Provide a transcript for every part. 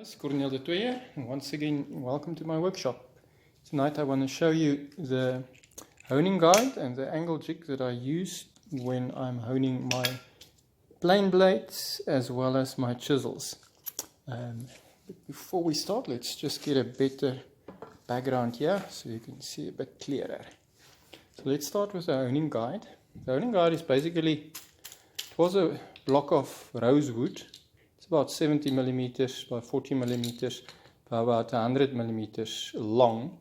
It's Cornel de Toyer, and once again, welcome to my workshop. Tonight I want to show you the honing guide and the angle jig that I use when I'm honing my plane blades as well as my chisels. But before we start, let's just get a better background here so you can see a bit clearer. So let's start with the honing guide. The honing guide is basically, it was a block of rosewood. About 70 millimeters by 40 millimeters by about 100 millimeters long,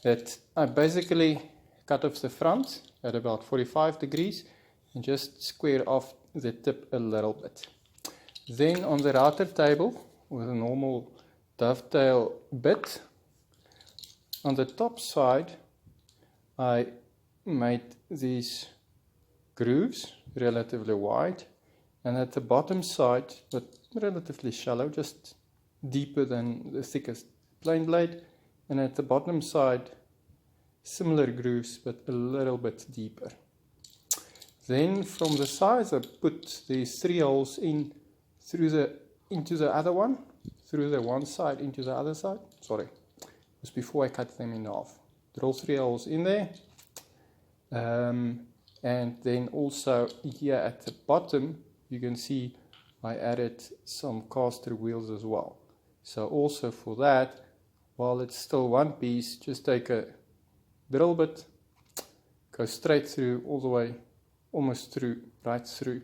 that I basically cut off the front at about 45 degrees and just square off the tip a little bit. Then on the router table with a normal dovetail bit, on the top side I made these grooves relatively wide, and at the bottom side, but relatively shallow, just deeper than the thickest plane blade, and at the bottom side, similar grooves, but a little bit deeper. Then from the sides, I put these 3 holes in into the other one, through the one side into the other side. Sorry, it was before I cut them in half. Drill 3 holes in there. And then also here at the bottom, you can see I added some caster wheels as well. So also for that, while it's still one piece, just take a drill bit, go straight through all the way, almost through, right through.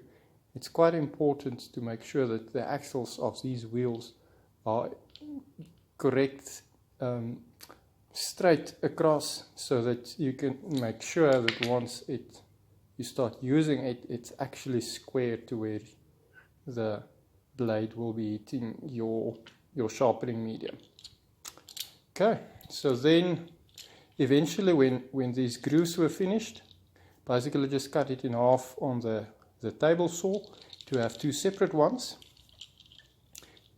It's quite important to make sure that the axles of these wheels are correct, straight across, so that you can make sure that once you start using it, it's actually square to where the blade will be hitting your sharpening medium. Okay, so then eventually when these grooves were finished, basically just cut it in half on the table saw to have 2 separate ones.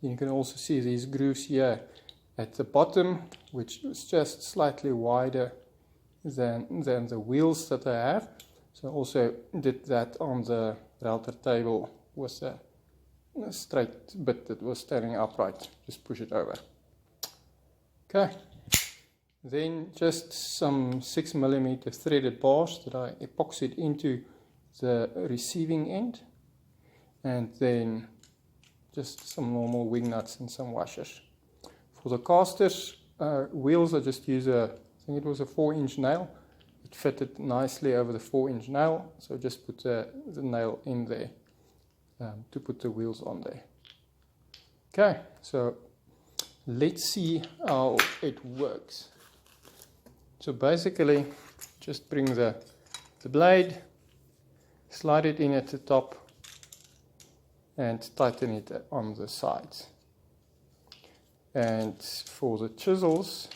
You can also see these grooves here at the bottom, which is just slightly wider than the wheels that I have. So I also did that on the router table with a straight bit that was standing upright. Just push it over. Okay. Then just some 6 millimeter threaded bars that I epoxied into the receiving end. And then just some normal wing nuts and some washers. For the casters wheels, I just use I think it was a 4-inch nail. It fitted nicely over the 4-inch nail, so just put the nail in there to put the wheels on there. Okay, so let's see how it works. So basically, just bring the blade, slide it in at the top, and tighten it on the sides. And for the chisels,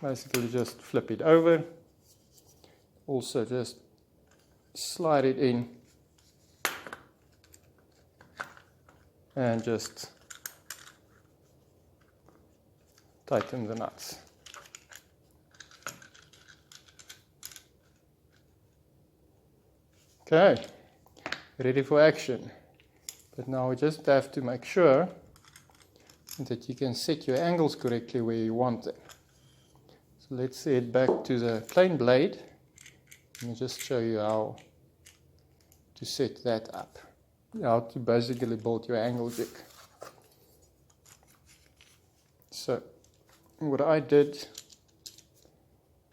basically just flip it over, also just slide it in and just tighten the nuts. Okay, ready for action. But now we just have to make sure that you can set your angles correctly where you want them. So let's head back to the plane blade. Let me just show you how to set that up. How to basically build your angle jig. So what I did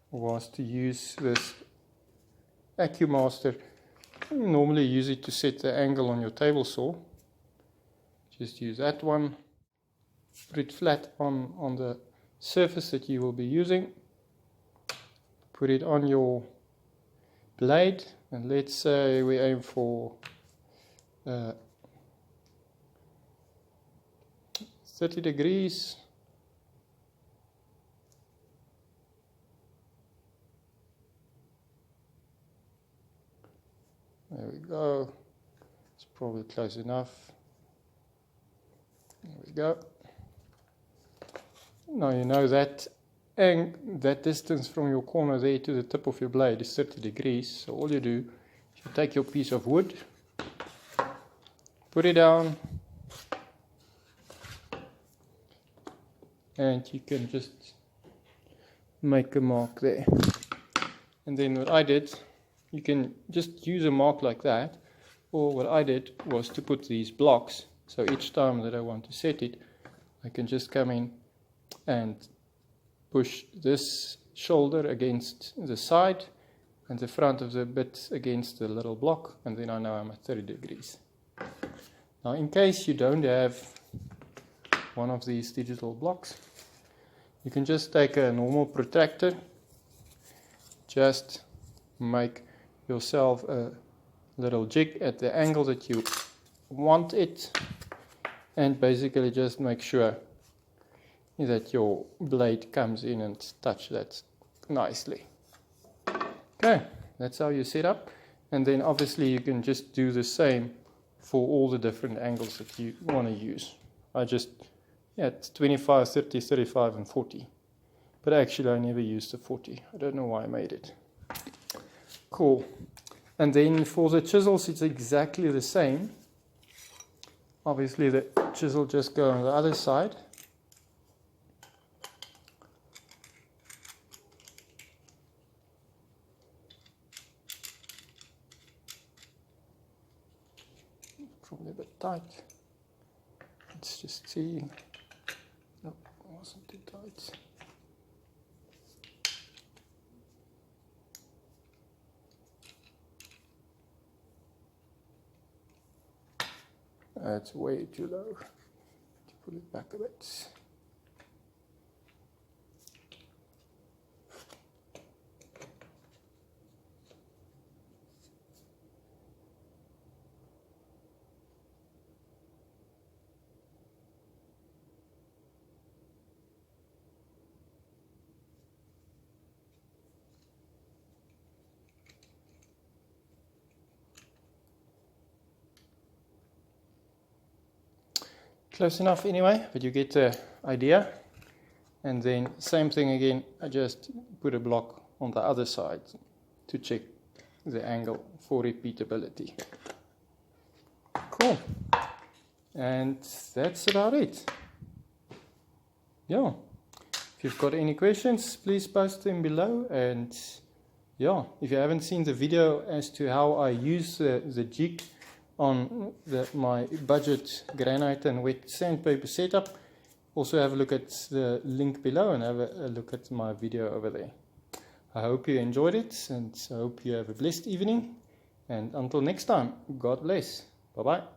was to use this AccuMaster. You normally use it to set the angle on your table saw. Just use that one. Put it flat on the surface that you will be using. Put it on your blade, and let's say we aim for 30 degrees. There we go. It's probably close enough. There we go. Now you know that that distance from your corner there to the tip of your blade is 30 degrees. So all you do is you take your piece of wood, put it down, and you can just make a mark there. And then what I did, you can just use a mark like that, or what I did was to put these blocks, so each time that I want to set it, I can just come in and push this shoulder against the side and the front of the bit against the little block, and then I know I'm at 30 degrees. Now in case you don't have one of these digital blocks, you can just take a normal protractor, just make yourself a little jig at the angle that you want it, and basically just make sure that your blade comes in and touch that nicely. Okay, that's how you set up, and then obviously you can just do the same for all the different angles that you want to use. I just, it's 25, 30, 35 and 40, but actually I never used the 40. I don't know why I made it. Cool. And then for the chisels it's exactly the same. Obviously the chisel just go on the other side. Probably a bit tight. Let's just see. No, it wasn't too tight. That's way too low. To put it back a bit. Close enough anyway, but you get the idea. And then same thing again, I just put a block on the other side to check the angle for repeatability. Cool. And that's about it. Yeah. If you've got any questions, please post them below. And yeah, if you haven't seen the video as to how I use the jig on my budget granite and wet sandpaper setup, also have a look at the link below and have a look at my video over there. I hope you enjoyed it, and I hope you have a blessed evening, and until next time, God bless. Bye bye.